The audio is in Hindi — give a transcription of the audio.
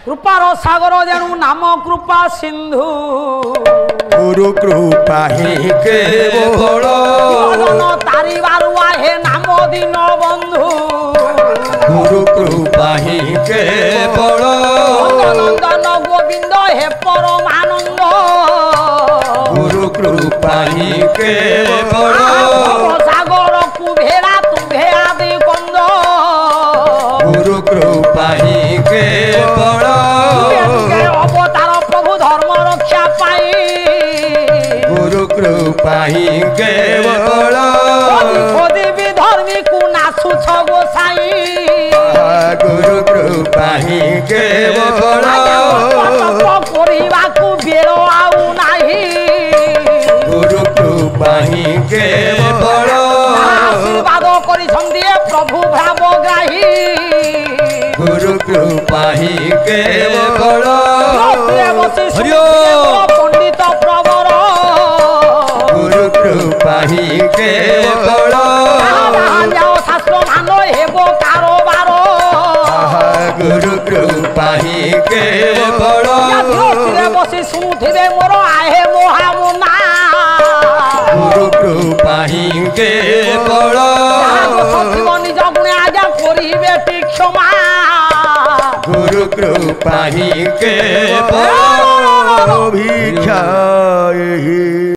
कृपार सागर जेणु नाम कृपा सिंधु गुरु कृपा ही केवल तारी बारुआ हे नाम दीन बंधु गुरु कृपा ही केवल नंदन गोविंद हे परमानंद गुरु कृपा ही केवल सागर कुबेरा तुम्हे आदि कंद गुरु कृपा ही केवल अवतार प्रभु धर्म रक्षा पाई गुरु कृपा ही केवल खोदी भी धर्मी को नासु छ गोसाई गुरु कृपा ही केवल କରିବାକୁ ବେଳ ଆଉ ନାହିଁ गुरु कृपा ही केवल आशीर्वाद କରିଛନ୍ତି प्रभु भावग्राही गुरु कृपा ही केवल पंडित प्रवर गुरु कृपा ही केवल शास्त्र मान हेब कारोबार गुरु कृपा ही केवल बसी शुणुवे मोर आहे मोहामुना गुरु कृपा ही केवल निज गुणे आज्ञा करिवे क्षमा गुरु कृपा ही केवल भिक्षा